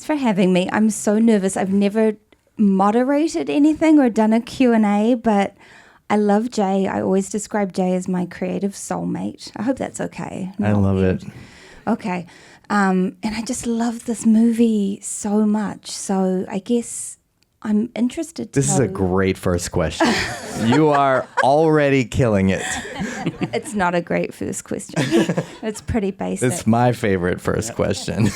Thanks for having me. I'm so nervous. I've never moderated anything or done a Q&A, but I love Jay. I always describe Jay as my creative soulmate. I hope that's okay. I love it. Okay. And I just love this movie so much. So I guess I'm interested to This is a great first question. You are already killing it. It's not a great first question. It's pretty basic. It's my favorite first question.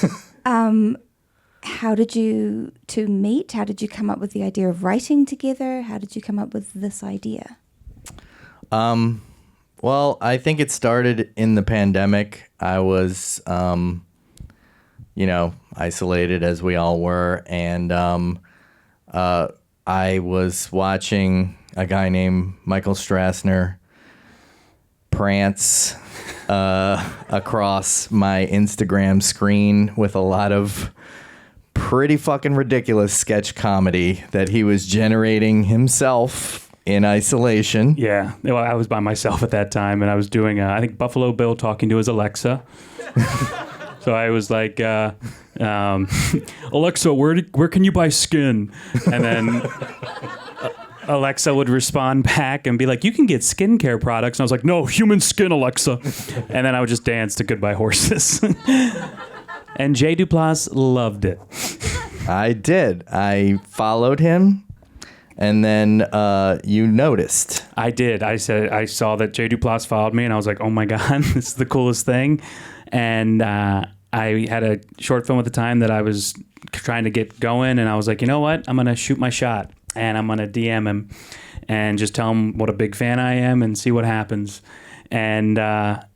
How did you two meet? How did you come up with the idea of writing together? How did you come up with this idea? Well, I think it started in the pandemic. I was, isolated as we all were. And I was watching a guy named Michael Strassner prance across my Instagram screen with a lot of pretty fucking ridiculous sketch comedy that he was generating himself in isolation. Yeah. Well, I was by myself at that time, and I was doing, I think, Buffalo Bill talking to his Alexa. So I was like, Alexa, where can you buy skin? And then Alexa would respond back and be like, you can get skincare products. And I was like, no, human skin, Alexa. And then I would just dance to Goodbye Horses. And Jay Duplass loved it. I did. I followed him, and then you noticed. I did. I saw that Jay Duplass followed me, and I was like, oh my God, this is the coolest thing. And I had a short film at the time that I was trying to get going, and I was like, you know what? I'm going to shoot my shot, and I'm going to DM him and just tell him what a big fan I am and see what happens. And I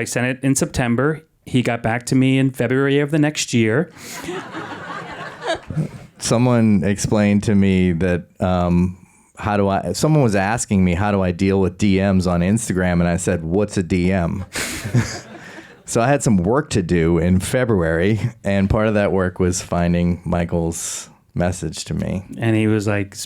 sent it in September. He got back to me in February of the next year. Someone explained to me that someone was asking me, how do I deal with DMs on Instagram? And I said, what's a DM? So I had some work to do in February, and part of that work was finding Michael's message to me. And he was like,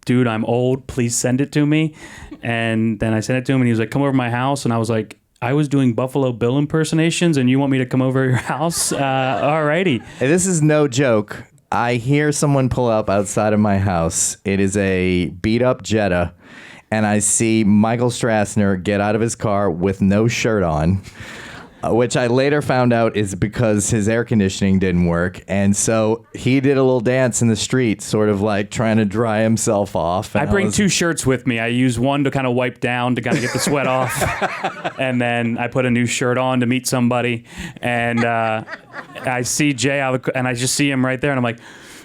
dude, I'm old. Please send it to me. And then I sent it to him, and he was like, come over to my house. And I was like, I was doing Buffalo Bill impersonations, and you want me to come over to your house? Alrighty. Hey, this is no joke. I hear someone pull up outside of my house. It is a beat-up Jetta, and I see Michael Strassner get out of his car with no shirt on, which I later found out is because his air conditioning didn't work. And so he did a little dance in the street, sort of like trying to dry himself off. I bring two shirts with me. I use one to kind of wipe down to kind of get the sweat off. And then I put a new shirt on to meet somebody. And I see Jay, and I just see him right there. And I'm like,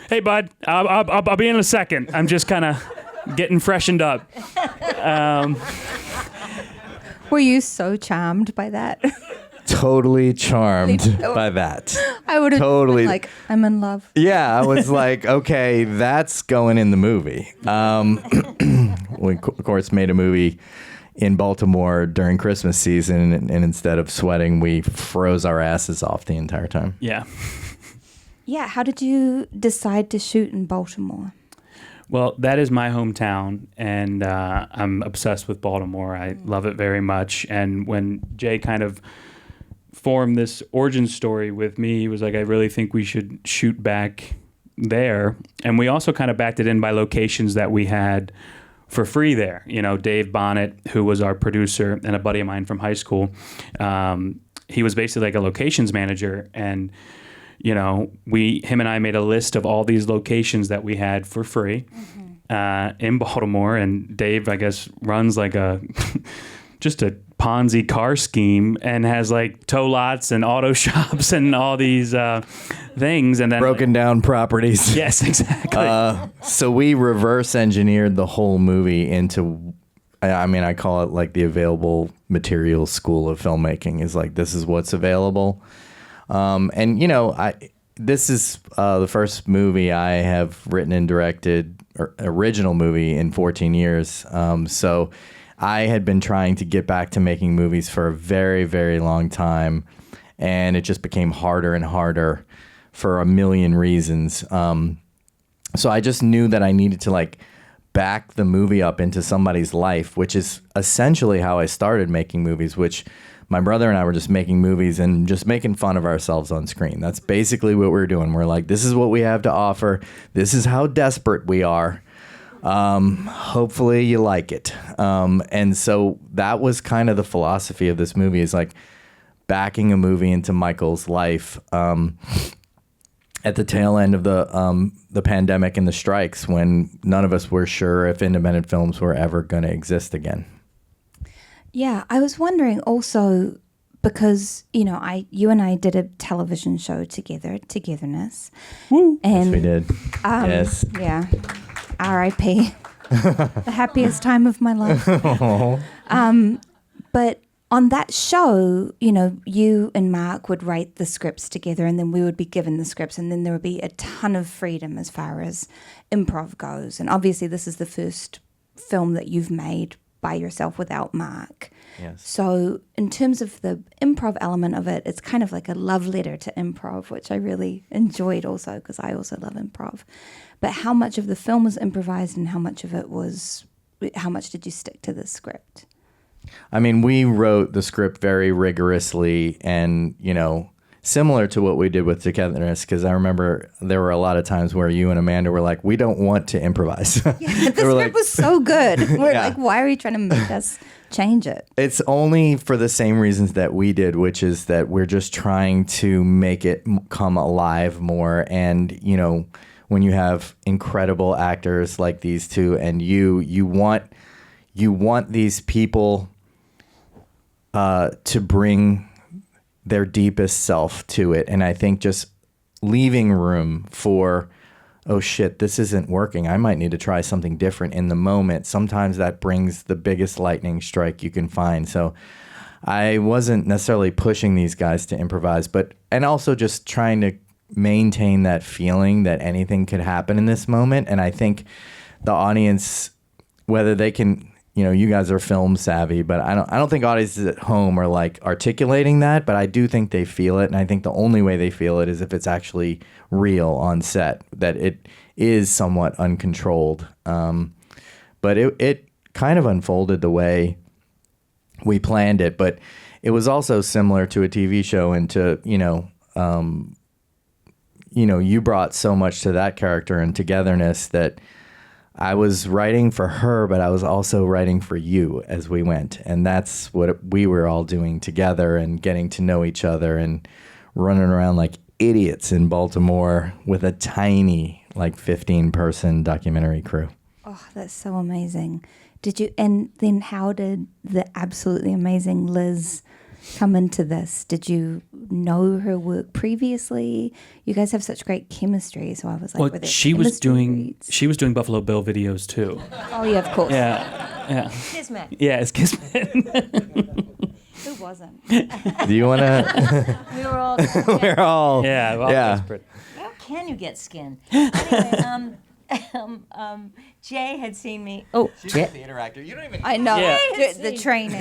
hey, bud, I'll be in a second. I'm just kind of getting freshened up. Were you so charmed by that? Totally charmed by that. I would have been like, I'm in love. Yeah, I was like, okay, that's going in the movie. We, of course, made a movie in Baltimore during Christmas season, and instead of sweating, we froze our asses off the entire time. Yeah. Yeah, how did you decide to shoot in Baltimore? Well, that is my hometown, and I'm obsessed with Baltimore. I love it very much. And when Jay kind of formed this origin story with me, he was like, I really think we should shoot back there. And we also kind of backed it in by locations that we had for free there. You know, Dave Bonnet, who was our producer and a buddy of mine from high school, he was basically like a locations manager. And, you know, him and I made a list of all these locations that we had for free in Baltimore. And Dave, I guess, runs like just a Ponzi car scheme and has like tow lots and auto shops and all these things, and then broken down properties. Yes, exactly. So we reverse engineered the whole movie into, I mean, I call it like the available material school of filmmaking. Is like, this is what's available. And you know, this is the first movie I have written and directed, or original movie, in 14 years. So I had been trying to get back to making movies for a very, very long time, and it just became harder and harder for a million reasons. So I just knew that I needed to like back the movie up into somebody's life, which is essentially how I started making movies, which my brother and I were just making movies and just making fun of ourselves on screen. That's basically what we're doing. We're like, this is what we have to offer. This is how desperate we are. Hopefully you like it. And so that was kind of the philosophy of this movie, is like backing a movie into Michael's life at the tail end of the pandemic and the strikes, when none of us were sure if independent films were ever going to exist again. Yeah, I was wondering also, because, you and I did a television show together, Togetherness. Woo. And, yes, we did. Yes. Yeah. R.I.P. The happiest time of my life. But on that show, you and Mark would write the scripts together, and then we would be given the scripts, and then there would be a ton of freedom as far as improv goes. And obviously this is the first film that you've made by yourself without Mark. Yes. So in terms of the improv element of it, it's kind of like a love letter to improv, which I really enjoyed also, because I also love improv. But how much of the film was improvised, and how much did you stick to the script? I mean, we wrote the script very rigorously, and, similar to what we did with Togetherness, because I remember there were a lot of times where you and Amanda were like, we don't want to improvise. Yeah, the script was so good. We're like, why are you trying to make us change it? It's only for the same reasons that we did, which is that we're just trying to make it come alive more. And, when you have incredible actors like these two, and you want these people to bring their deepest self to it. And I think just leaving room for, oh shit, this isn't working, I might need to try something different in the moment. Sometimes that brings the biggest lightning strike you can find. So I wasn't necessarily pushing these guys to improvise, and also just trying to maintain that feeling that anything could happen in this moment. And I think the audience, whether they can, you guys are film savvy, but I don't think audiences at home are like articulating that, but I do think they feel it. And I think the only way they feel it is if it's actually real on set, that it is somewhat uncontrolled. But it kind of unfolded the way we planned it, but it was also similar to a TV show, and to, you brought so much to that character and Togetherness that I was writing for her, but I was also writing for you as we went. And that's what we were all doing together, and getting to know each other, and running around like idiots in Baltimore with a tiny, 15-person documentary crew. Oh, that's so amazing. And then how did the absolutely amazing Liz come into this? Did you know her work previously? You guys have such great chemistry, so I was like, well, she was doing Buffalo Bill videos too. Oh yeah, of course. Yeah. Kismet. Yeah, it's Kismet. Who wasn't? Do you want to? We were all. We're all. Yeah, well, Yeah. desperate. How can you get skin? Anyway, Jay had seen me. Oh, Jay. the interactor. You don't even. I know. Yeah. The training.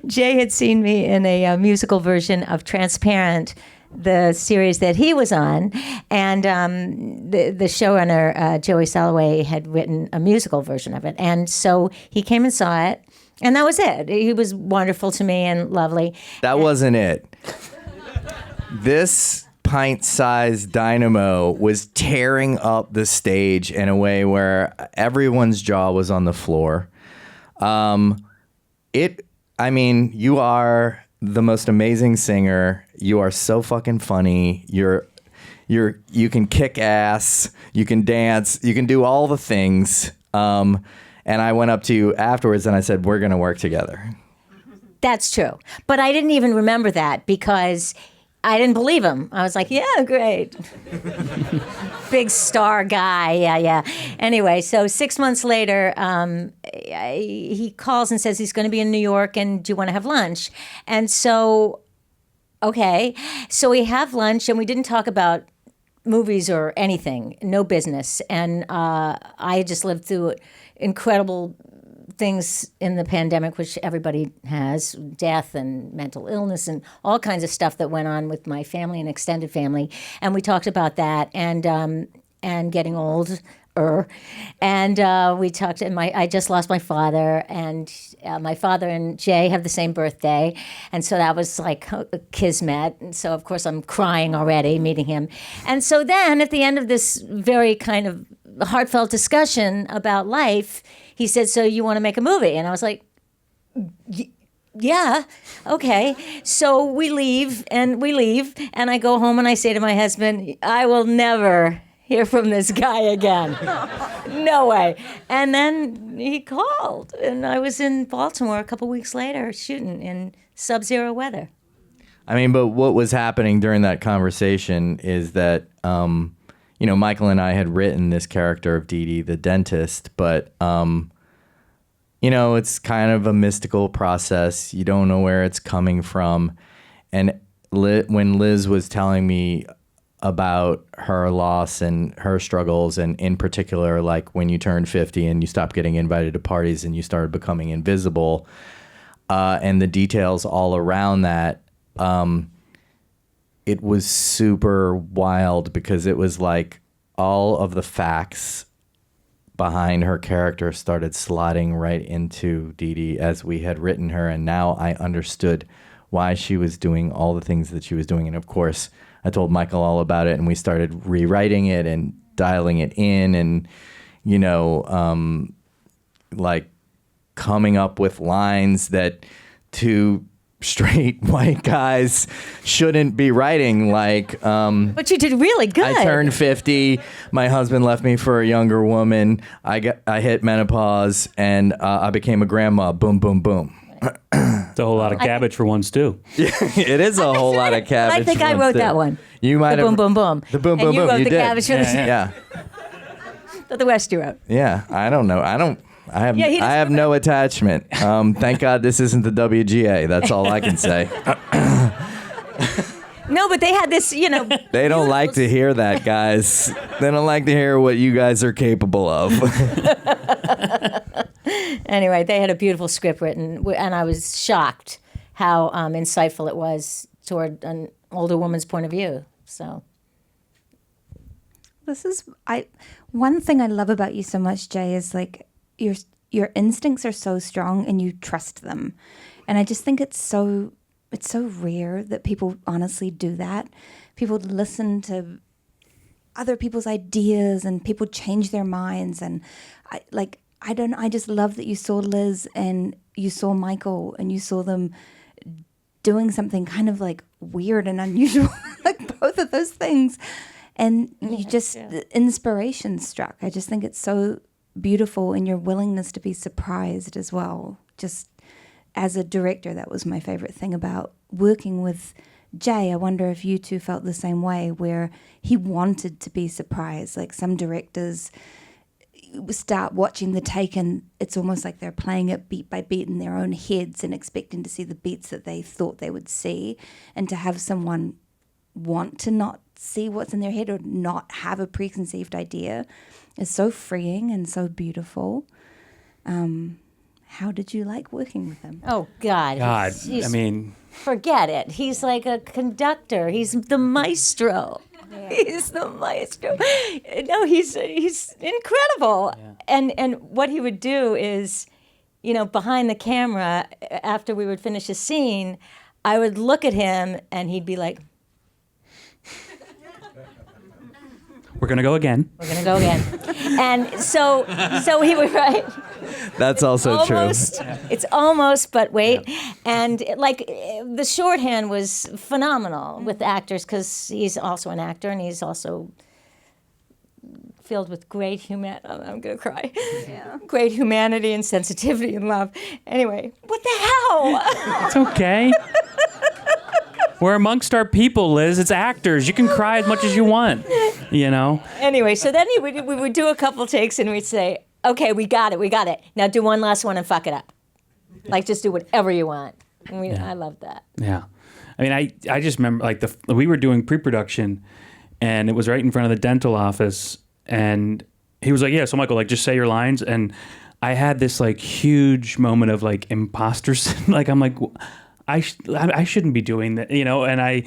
Jay had seen me in a musical version of Transparent, the series that he was on, and the showrunner, Joey Soloway, had written a musical version of it. And so he came and saw it, and that was it. He was wonderful to me and lovely. That wasn't it. This pint-sized dynamo was tearing up the stage in a way where everyone's jaw was on the floor. You are the most amazing singer. You are so fucking funny. You can kick ass. You can dance. You can do all the things. And I went up to you afterwards and I said, we're going to work together. That's true. But I didn't even remember that because I didn't believe him. I was like, yeah, great. Big star guy. Yeah. Anyway, so 6 months later, he calls and says he's going to be in New York, and do you want to have lunch? And so, okay. So we have lunch, and we didn't talk about movies or anything, no business. And I had just lived through incredible things in the pandemic, which everybody has, death and mental illness and all kinds of stuff that went on with my family and extended family. And we talked about that and getting old. And we talked, and I just lost my father, and my father and Jay have the same birthday, and so that was like a kismet. And so of course I'm crying already meeting him. And so then at the end of this very kind of heartfelt discussion about life, he said, "So you want to make a movie?" And I was like, yeah, okay. So we leave, and I go home and I say to my husband, "I will never hear from this guy again." No way. And then he called, and I was in Baltimore a couple weeks later shooting in sub-zero weather. I mean, but what was happening during that conversation is that, Michael and I had written this character of Dee Dee, the dentist, but, it's kind of a mystical process. You don't know where it's coming from. And when Liz was telling me about her loss and her struggles, and in particular, like when you turned 50 and you stopped getting invited to parties and you started becoming invisible, and the details all around that, it was super wild because it was like all of the facts behind her character started slotting right into Dee Dee as we had written her, and now I understood why she was doing all the things that she was doing. And of course, I told Michael all about it, and we started rewriting it and dialing it in, and like coming up with lines that two straight white guys shouldn't be writing. Like, but you did really good. I turned 50. My husband left me for a younger woman. I hit menopause, and I became a grandma. Boom, boom, boom. It's a whole lot of cabbage for one stew. Yeah, it is a whole lot of cabbage. I think I wrote that one. You might have. Boom, boom, boom. The boom, boom, and you boom. wrote You the did. cabbage for the stew. Yeah. That the West you wrote. Yeah. I don't know. I have Yeah, he doesn't I have no attachment. Thank God this isn't the WGA. That's all I can say. No, but they had this, They don't like to hear that, guys. They don't like to hear what you guys are capable of. Anyway, they had a beautiful script written, and I was shocked how insightful it was toward an older woman's point of view. So one thing I love about you so much, Jay, is like your instincts are so strong and you trust them. And I just think it's so rare that people honestly do that. People listen to other people's ideas, and people change their minds, and I just love that you saw Liz and you saw Michael and you saw them doing something kind of like weird and unusual, like both of those things. And the inspiration struck. I just think it's so beautiful, and your willingness to be surprised as well. Just as a director, that was my favorite thing about working with Jay. I wonder if you two felt the same way, where he wanted to be surprised. Like some directors start watching the take and it's almost like they're playing it beat by beat in their own heads and expecting to see the beats that they thought they would see. And to have someone want to not see what's in their head or not have a preconceived idea is so freeing and so beautiful. How did you like working with him? Oh, God. I mean, forget it. He's like a conductor. He's the maestro. Yeah. He's the maestro. No, he's incredible. Yeah. And what he would do is, behind the camera, after we would finish a scene, I would look at him and he'd be like, we're going to go again. We're going to go again. And so he would, right? That's also true. It's almost, but wait. Yeah. And the shorthand was phenomenal with actors, because he's also an actor and he's also filled with great humanity. I'm going to cry. Yeah. Great humanity and sensitivity and love. Anyway, what the hell? It's okay. We're amongst our people, Liz. It's actors. You can cry as much as you want, Anyway, so then we would do a couple takes and we'd say, okay, we got it. Now do one last one and fuck it up. Like, just do whatever you want. And I love that. Yeah. I mean, I just remember, we were doing pre-production, and it was right in front of the dental office, and he was like, yeah, so Michael, just say your lines. And I had this, huge moment of, imposter. I'm like, I shouldn't be doing that, and I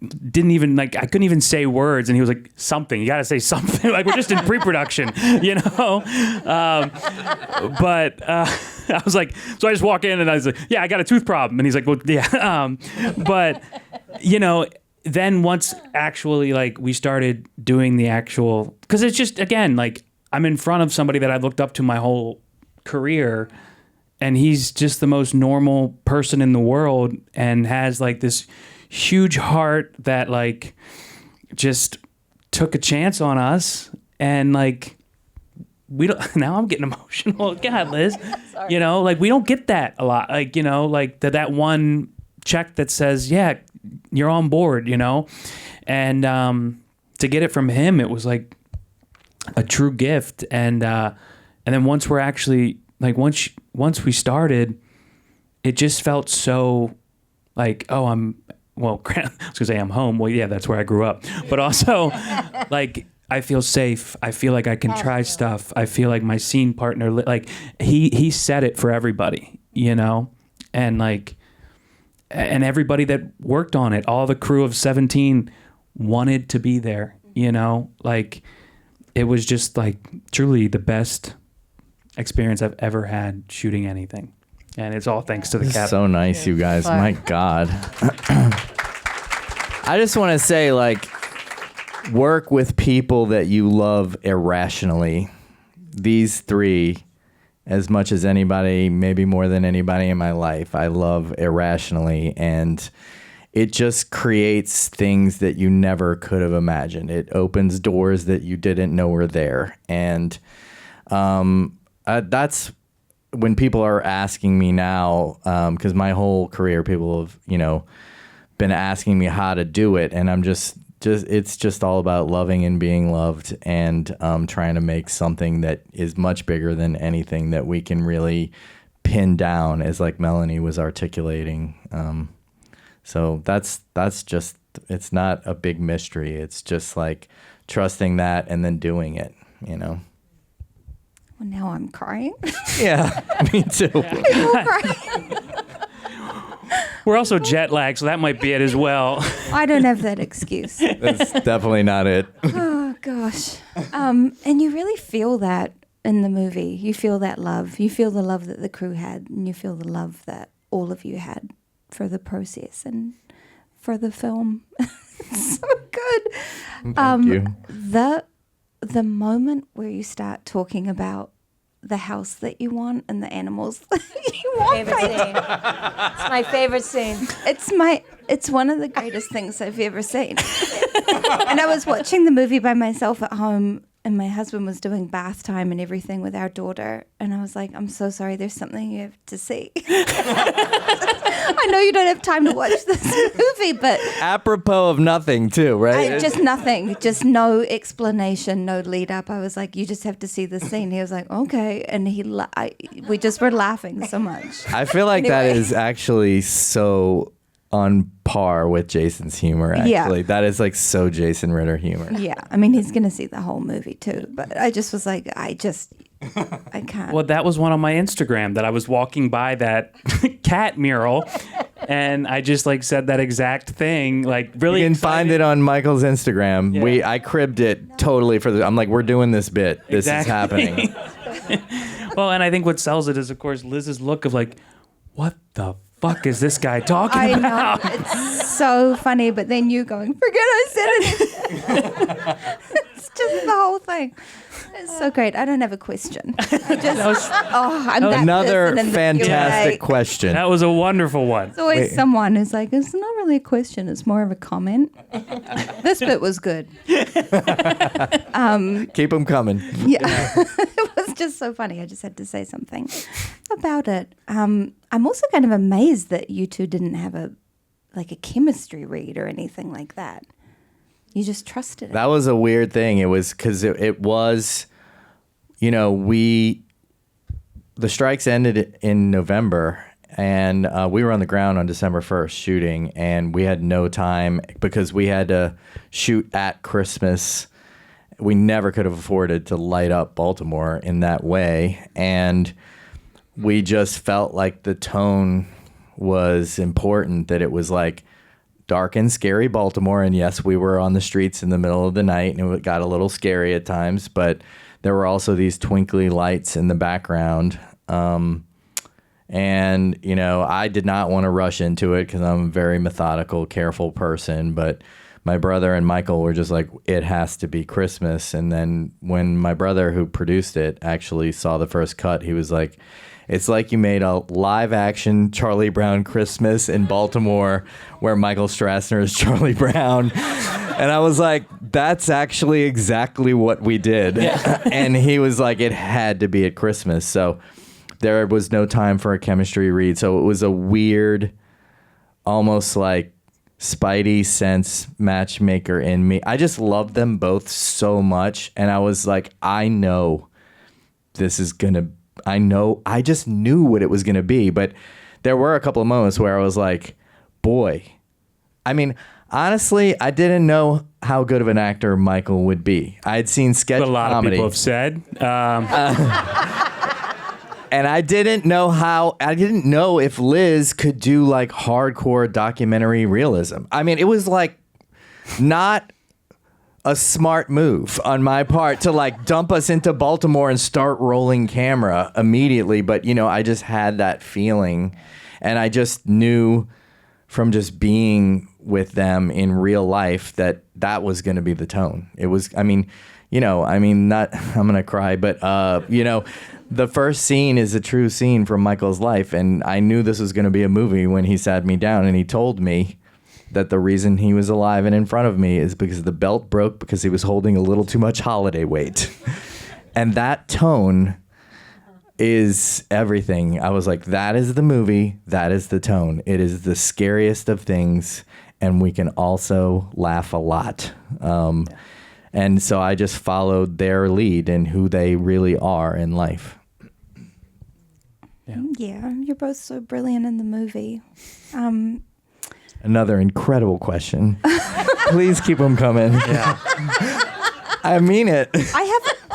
didn't even like, I couldn't even say words. And he was like, something, you got to say something. Like, we're just in pre-production, you know? But I was like, so I just walk in and I was like, yeah, I got a tooth problem. And he's like, well, yeah. But, you know, then once actually like we started doing the actual, because it's just, again, like I'm in front of somebody that I've looked up to my whole career, and he's just the most normal person in the world and has like this huge heart that like just took a chance on us. And like, we don't, now I'm getting emotional. God, Liz, you know, like we don't get that a lot. Like, you know, like that one check that says, yeah, you're on board, you know? And to get it from him, it was like a true gift. And then once we're actually like, once we started, it just felt so like, oh, I was gonna say I'm home. Well, yeah, that's where I grew up. But also like, I feel safe. I feel like I can try stuff. I feel like my scene partner, like he said it for everybody, you know? And like, and everybody that worked on it, all the crew of 17 wanted to be there, you know? Like, it was just like truly the best experience I've ever had shooting anything. And it's all thanks to the captain. So nice, you guys. My God. I just want to say, like, work with people that you love irrationally. These three, as much as anybody, maybe more than anybody in my life, I love irrationally. And it just creates things that you never could have imagined. It opens doors that you didn't know were there. And that's when people are asking me now, because my whole career, people have, you know, been asking me how to do it. And I'm just it's just all about loving and being loved, and trying to make something that is much bigger than anything that we can really pin down, as like Melanie was articulating. So that's just, it's not a big mystery. It's just like trusting that and then doing it, you know? Well, now I'm crying. Yeah, me too. We're also jet lagged, so that might be it as well. I don't have that excuse. That's definitely not it. Oh, gosh. And you really feel that in the movie. You feel that love. You feel the love that the crew had, and you feel the love that all of you had for the process and for the film. It's so good. Thank you. The moment where you start talking about the house that you want and the animals that you want. Favorite scene. It's my favorite scene. It's one of the greatest things I've ever seen. And I was watching the movie by myself at home, and my husband was doing bath time and everything with our daughter, and I was like, I'm so sorry, there's something you have to see. I know you don't have time to watch this movie, but apropos of nothing too, right? Just nothing, just no explanation, no lead up. I was like, you just have to see this scene. He was like, okay, and we just were laughing so much. I feel like that is actually so on par with Jason's humor, actually. Yeah. That is like so Jason Ritter humor. Yeah, I mean, he's going to see the whole movie too, but I just was like, I can't. Well, that was one on my Instagram that I was walking by that cat mural, and I just like said that exact thing. Like, really, you can excited. find it on Michael's Instagram. Yeah. I cribbed it totally I'm like, we're doing this bit. This is happening. Well, and I think what sells it is, of course, Liz's look of like, what the fuck is this guy talking about? I know, it's so funny, but then you going, forget I said it. It's just the whole thing. It's so great. I don't have a question. I'm that Another person in the fantastic Q&A. question. That was a wonderful one. There's always someone who's like, it's not really a question, it's more of a comment. This bit was good. Keep them coming. Yeah. It was just so funny. I just had to say something about it. I'm also kind of amazed that you two didn't have a chemistry read or anything like that. You just trusted it. That was a weird thing. It was because it was, you know, the strikes ended in November, and we were on the ground on December 1st shooting, and we had no time because we had to shoot at Christmas. We never could have afforded to light up Baltimore in that way. And we just felt like the tone was important, that it was like, dark and scary Baltimore. And yes, we were on the streets in the middle of the night, and it got a little scary at times, but there were also these twinkly lights in the background. And, you know, I did not want to rush into it because I'm a very methodical, careful person. But my brother and Michael were just like, it has to be Christmas. And then when my brother, who produced it, actually saw the first cut, he was like, it's like you made a live action Charlie Brown Christmas in Baltimore where Michael Strassner is Charlie Brown. And I was like, that's actually exactly what we did. Yeah. And he was like, it had to be at Christmas. So there was no time for a chemistry read. So it was a weird, almost like Spidey sense matchmaker in me. I just loved them both so much. And I was like, I know this is going to, I just knew what it was going to be. But there were a couple of moments where I was like, boy, I mean, honestly, I didn't know how good of an actor Michael would be. I had seen sketch comedy. A lot of people have said. And I didn't know if Liz could do like hardcore documentary realism. I mean, it was like not a smart move on my part to like dump us into Baltimore and start rolling camera immediately. But, you know, I just had that feeling, and I just knew from just being with them in real life that was going to be the tone. It was, I mean, not, I'm going to cry, but, you know, the first scene is a true scene from Michael's life. And I knew this was going to be a movie when he sat me down and he told me that the reason he was alive and in front of me is because the belt broke because he was holding a little too much holiday weight. And that tone is everything. I was like, that is the movie. That is the tone. It is the scariest of things. And we can also laugh a lot. And so I just followed their lead in who they really are in life. Yeah, you're both so brilliant in the movie. Another incredible question. Please keep them coming. Yeah. I mean it.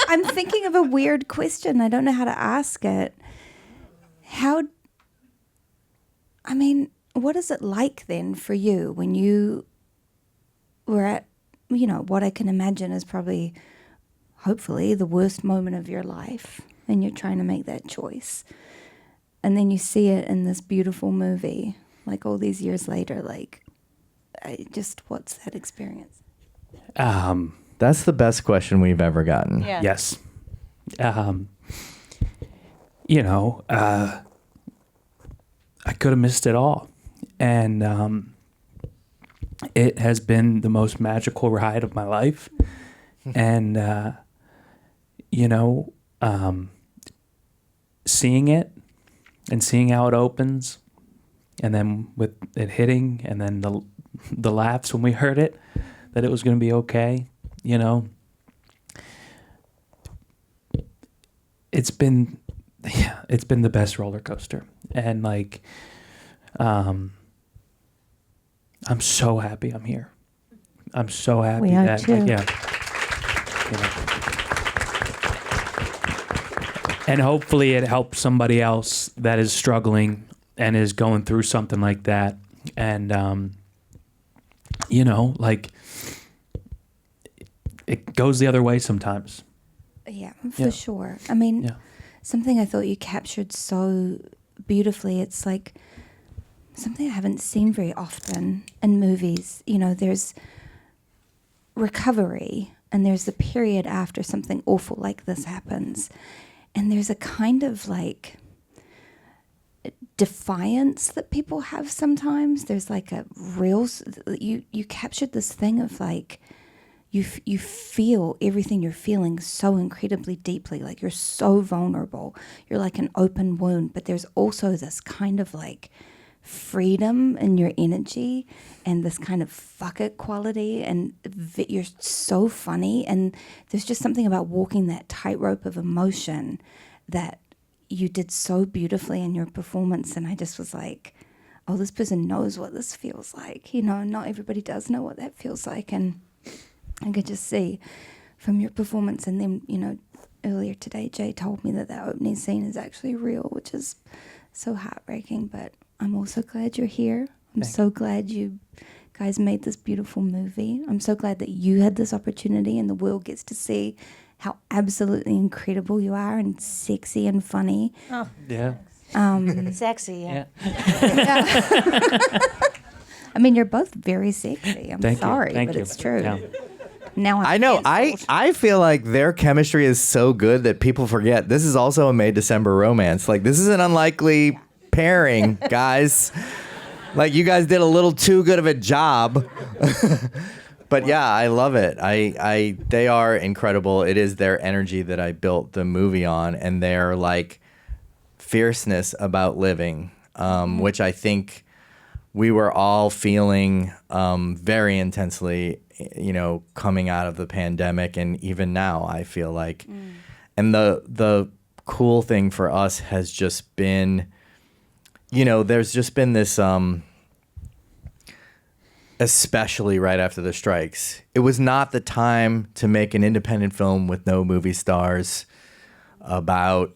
I'm thinking of a weird question. I don't know how to ask it. What is it like then for you when you were at, you know, what I can imagine is probably, hopefully, the worst moment of your life, and you're trying to make that choice. And then you see it in this beautiful movie, like all these years later, like, what's that experience? That's the best question we've ever gotten. Yeah. Yes. You know, I could have missed it all. And it has been the most magical ride of my life. And, you know, seeing it and seeing how it opens, and then with it hitting, and then the laughs when we heard it, that it was going to be okay, you know. It's been the best roller coaster. And like, I'm so happy I'm here. I'm so happy we are that, too. yeah. And hopefully it helps somebody else that is struggling and is going through something like that. And, you know, like, it goes the other way sometimes. Yeah, for sure. I mean, something I thought you captured so beautifully, it's like something I haven't seen very often in movies. You know, there's recovery, and there's the period after something awful like this happens. And there's a kind of like defiance that people have sometimes. There's like a real, you captured this thing of like, you feel everything you're feeling so incredibly deeply, like you're so vulnerable. You're like an open wound, but there's also this kind of like freedom in your energy and this kind of fuck it quality, and you're so funny, and there's just something about walking that tightrope of emotion that you did so beautifully in your performance. And I just was like, oh, this person knows what this feels like, you know. Not everybody does know what that feels like. And I could just see from your performance. And then, you know, earlier today Jay told me that opening scene is actually real, which is so heartbreaking. But I'm also glad you're here. I'm so glad you guys made this beautiful movie. I'm so glad that you had this opportunity and the world gets to see how absolutely incredible you are and sexy and funny. Oh, Yeah. sexy, yeah. I mean, you're both very sexy. I'm Thank sorry, you. Thank but you. it's true. Yeah. Now I know. canceled. I feel like their chemistry is so good that people forget this is also a May December romance. Like, this is an unlikely pairing, guys. Like, you guys did a little too good of a job. But yeah, I love it. They are incredible. It is their energy that I built the movie on, and their like fierceness about living, which I think we were all feeling very intensely, you know, coming out of the pandemic, and even now I feel like. And the cool thing for us has just been, you know, there's just been this especially right after the strikes, it was not the time to make an independent film with no movie stars about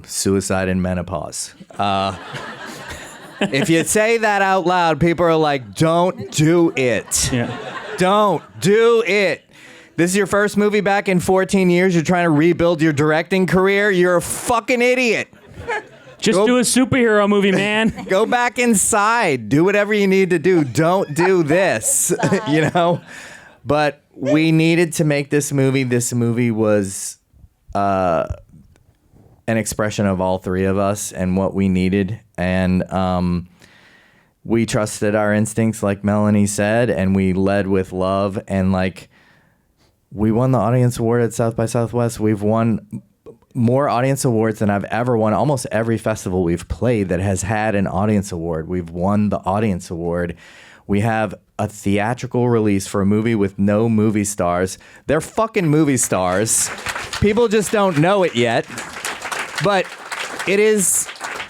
suicide and menopause. If you say that out loud, people are like, don't do it. Yeah. Don't do it. This is your first movie back in 14 years. You're trying to rebuild your directing career. You're a fucking idiot. Just do a superhero movie, man. Go back inside. Do whatever you need to do. Don't do this, you know? But we needed to make this movie. This movie was an expression of all three of us and what we needed. And we trusted our instincts, like Melanie said, and we led with love. And, like, we won the Audience Award at South by Southwest. We've won more audience awards than I've ever won. Almost every festival we've played that has had an audience award, we've won the audience award. We have a theatrical release for a movie with no movie stars. They're fucking movie stars. People just don't know it yet. But it is,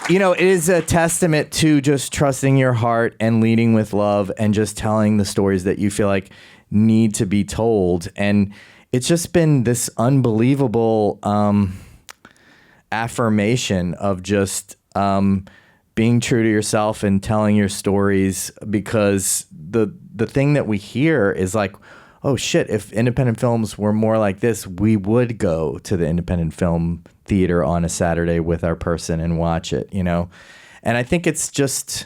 you know, it is a testament to just trusting your heart and leading with love and just telling the stories that you feel like need to be told. And it's just been this unbelievable affirmation of just being true to yourself and telling your stories, because the thing that we hear is like, oh shit, if independent films were more like this, we would go to the independent film theater on a Saturday with our person and watch it, you know? And I think it's just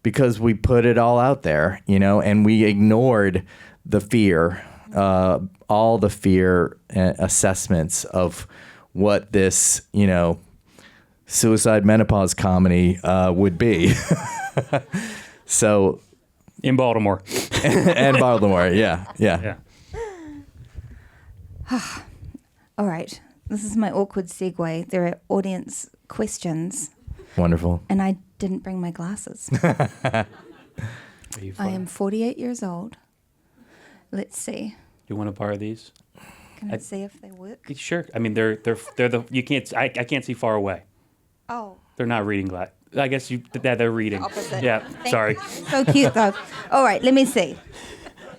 because we put it all out there, you know, and we ignored the fear, all the fear assessments of what this, you know, suicide menopause comedy would be. So, In Baltimore. and Baltimore, yeah. All right. This is my awkward segue. There are audience questions, Wonderful. and I didn't bring my glasses. I am 48 years old. Let's see. You want to borrow these? Can I see if they work? Sure. I mean, they're the you can't. I can't see far away. Oh. They're not reading glass. I guess they're reading. Opposite. Yeah. Sorry. So cute, though. All right, let me see.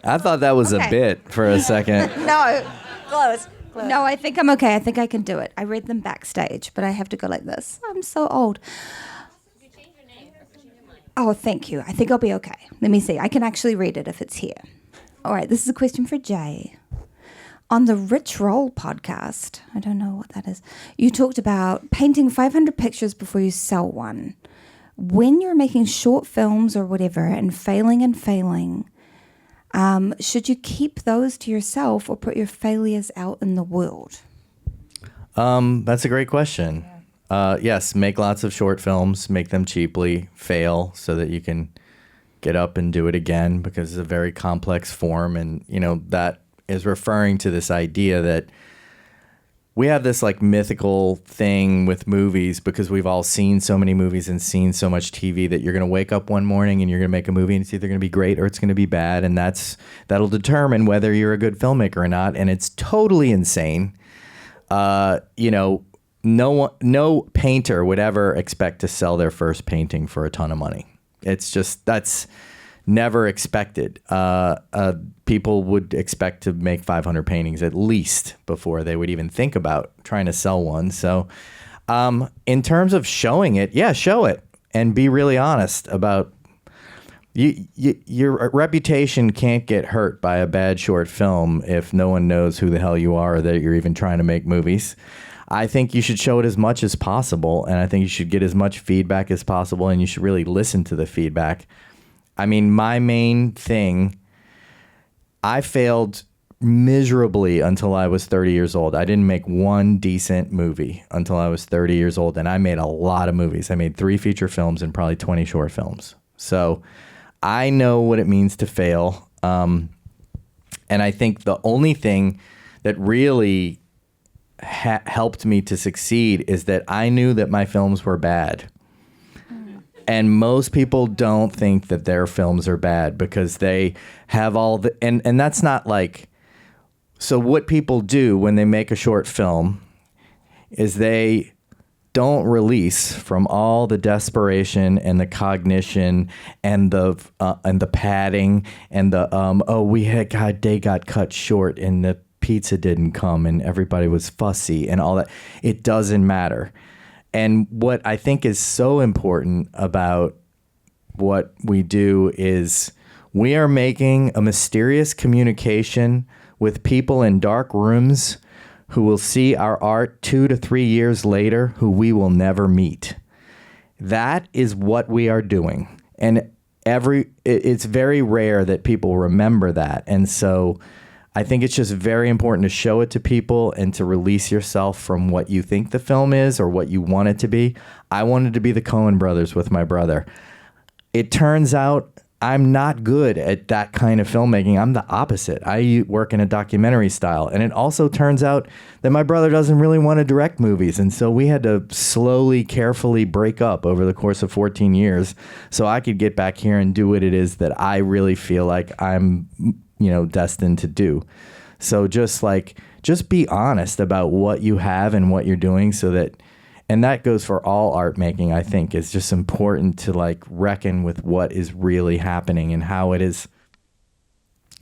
I thought that was a Okay. bit for a second. No. Close. No, I think I'm okay. I think I can do it. I read them backstage, but I have to go like this. I'm so old. Oh, thank you. I think I'll be okay. Let me see. I can actually read it if it's here. All right, this is a question for Jay. On the Rich Roll podcast, I don't know what that is, you talked about painting 500 pictures before you sell one. When you're making short films or whatever and failing, should you keep those to yourself or put your failures out in the world? That's a great question. Yes, make lots of short films, make them cheaply, fail so that you can get up and do it again, because it's a very complex form. And, you know, that is referring to this idea that we have this like mythical thing with movies, because we've all seen so many movies and seen so much TV, that you're going to wake up one morning and you're going to make a movie and it's either going to be great or it's going to be bad. And that'll determine whether you're a good filmmaker or not. And it's totally insane. You know, no painter would ever expect to sell their first painting for a ton of money. It's just, that's never expected. People would expect to make 500 paintings at least before they would even think about trying to sell one. So in terms of showing it, yeah, show it and be really honest about, your reputation can't get hurt by a bad short film if no one knows who the hell you are or that you're even trying to make movies. I think you should show it as much as possible, and I think you should get as much feedback as possible, and you should really listen to the feedback. I mean, my main thing, I failed miserably until I was 30 years old. I didn't make one decent movie until I was 30 years old, and I made a lot of movies. I made 3 feature films and probably 20 short films. So I know what it means to fail, and I think the only thing that really helped me to succeed is that I knew that my films were bad. And most people don't think that their films are bad because they have all the, and that's not like, so what people do when they make a short film is they don't release from all the desperation and the cognition and the padding and the, they got cut short and the pizza didn't come and everybody was fussy and all that. It doesn't matter. And what I think is so important about what we do is we are making a mysterious communication with people in dark rooms who will see our art 2 to 3 years later, who we will never meet. That is what we are doing. And it's very rare that people remember that. And so I think it's just very important to show it to people and to release yourself from what you think the film is or what you want it to be. I wanted to be the Coen brothers with my brother. It turns out I'm not good at that kind of filmmaking. I'm the opposite. I work in a documentary style. And it also turns out that my brother doesn't really want to direct movies. And so we had to slowly, carefully break up over the course of 14 years so I could get back here and do what it is that I really feel like I'm destined to do. So just be honest about what you have and what you're doing so that, and that goes for all art making, I think. It's just important to reckon with what is really happening and how it is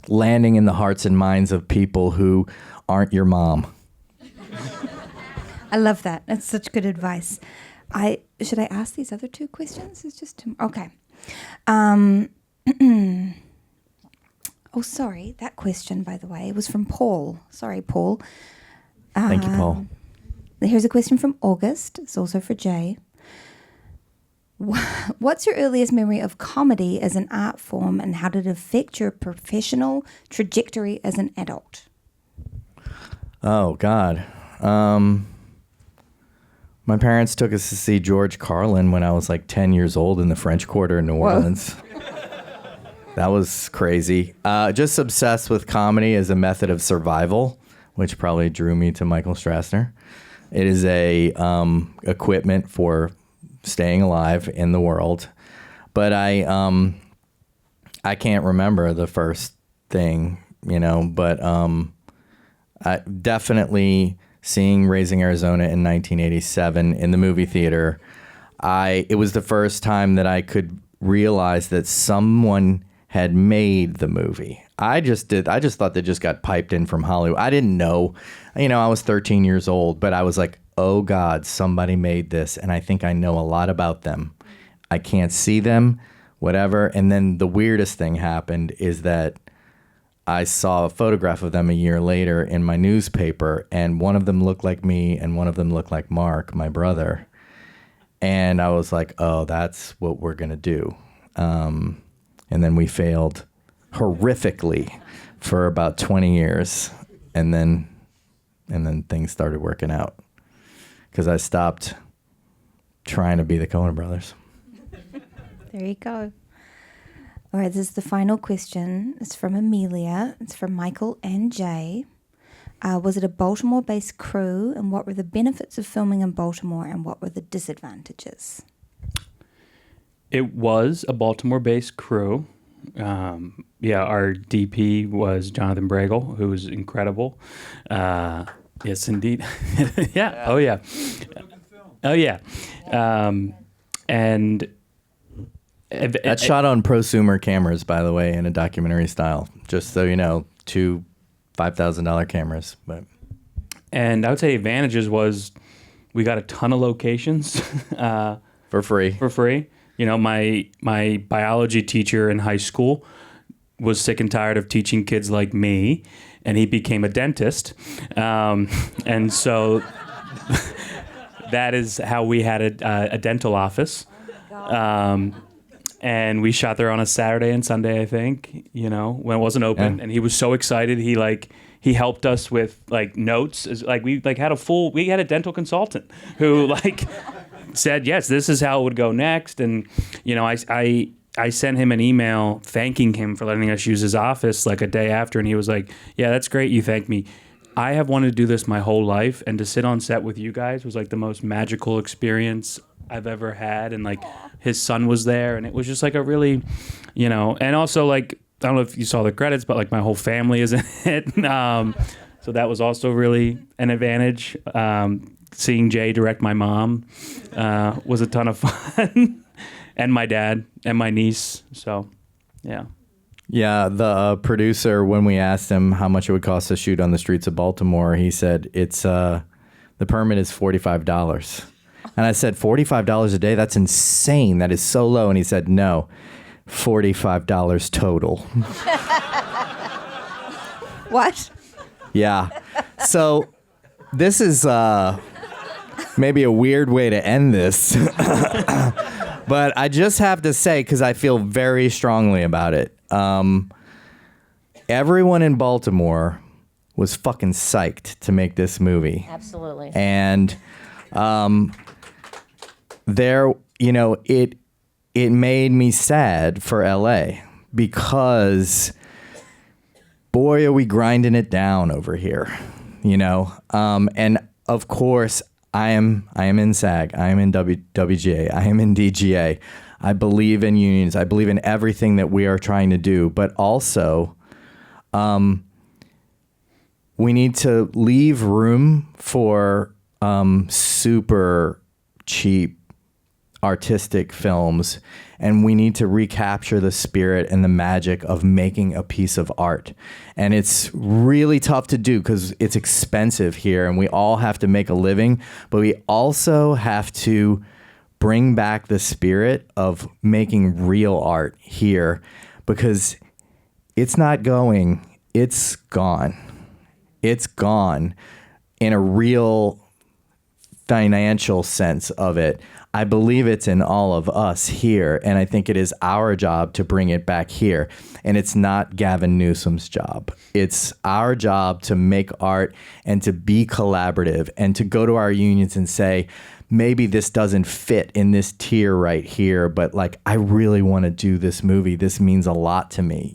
landing in the hearts and minds of people who aren't your mom. I love that. That's such good advice. Should I ask these other 2 questions? It's just okay. Oh, sorry. That question, by the way, was from Paul. Sorry, Paul. Thank you, Paul. Here's a question from August. It's also for Jay. What's your earliest memory of comedy as an art form, and how did it affect your professional trajectory as an adult? Oh, God. My parents took us to see George Carlin when I was 10 years old in the French Quarter in New Orleans. That was crazy. Just obsessed with comedy as a method of survival, which probably drew me to Michael Strassner. It is a equipment for staying alive in the world. But I can't remember the first thing, but I definitely seeing Raising Arizona in 1987 in the movie theater. It was the first time that I could realize that someone had made the movie. I just thought they just got piped in from Hollywood. I didn't know. I was 13 years old, but I was like, oh God, somebody made this, and I think I know a lot about them. I can't see them, whatever. And then the weirdest thing happened is that I saw a photograph of them a year later in my newspaper, and one of them looked like me and one of them looked like Mark, my brother. And I was like, oh, that's what we're going to do. And then we failed horrifically for about 20 years. And then things started working out because I stopped trying to be the Coen brothers. There you go. All right, this is the final question. It's from Amelia. It's from Michael and Jay. Was it a Baltimore-based crew, and what were the benefits of filming in Baltimore, and what were the disadvantages? It was a Baltimore-based crew. Our DP was Jonathan Bregel, who was incredible. Yes, indeed. Yeah. Oh, yeah. Oh, yeah. And that's shot on prosumer cameras, by the way, in a documentary style. Just so you know, 2 $5,000 cameras. And I would say advantages was we got a ton of locations for free. my biology teacher in high school was sick and tired of teaching kids like me, and he became a dentist. And so that is how we had a dental office. And we shot there on a Saturday and Sunday, I think, when it wasn't open. Yeah. And he was so excited. He helped us with notes. We had a dental consultant who said, yes, this is how it would go next. And, I sent him an email thanking him for letting us use his office a day after. And he was like, yeah, that's great. You thanked me. I have wanted to do this my whole life. And to sit on set with you guys was the most magical experience I've ever had. And his son was there. And it was just a really, and also I don't know if you saw the credits, but my whole family is in it. So that was also really an advantage. Seeing Jay direct my mom was a ton of fun. And my dad and my niece. So, yeah. Yeah, the producer, when we asked him how much it would cost to shoot on the streets of Baltimore, he said it's the permit is $45. And I said, $45 a day? That's insane. That is so low. And he said, no, $45 total. What? Yeah. So this is maybe a weird way to end this. But I just have to say, because I feel very strongly about it, everyone in Baltimore was fucking psyched to make this movie. Absolutely. And it made me sad for LA because boy, are we grinding it down over here, and of course, I am in SAG. I am in WGA. I am in DGA. I believe in unions. I believe in everything that we are trying to do. But also, we need to leave room for super cheap artistic films, and we need to recapture the spirit and the magic of making a piece of art. And it's really tough to do because it's expensive here and we all have to make a living, but we also have to bring back the spirit of making real art here because it's not going, it's gone. It's gone in a real financial sense of it. I believe it's in all of us here, and I think it is our job to bring it back here. And it's not Gavin Newsom's job. It's our job to make art and to be collaborative and to go to our unions and say, maybe this doesn't fit in this tier right here, but I really want to do this movie. This means a lot to me.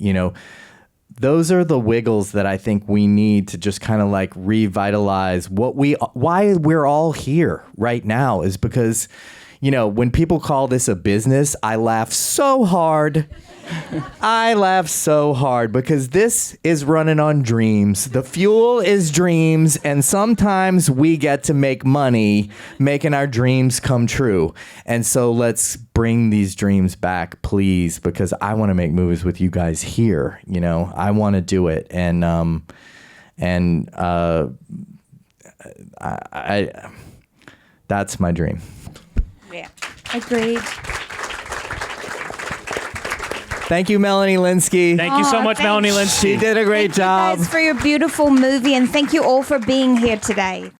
Those are the wiggles that I think we need to just kind of revitalize why we're all here right now is because, when people call this a business, I laugh so hard. I laugh so hard because this is running on dreams. The fuel is dreams, and sometimes we get to make money making our dreams come true. And so let's bring these dreams back, please, because I want to make movies with you guys here. I want to do it, and I that's my dream. Yeah, agreed. Thank you, Melanie Lynskey. Thank you so much, Melanie Lynskey. She did a great job. Thank you guys for your beautiful movie, and thank you all for being here today.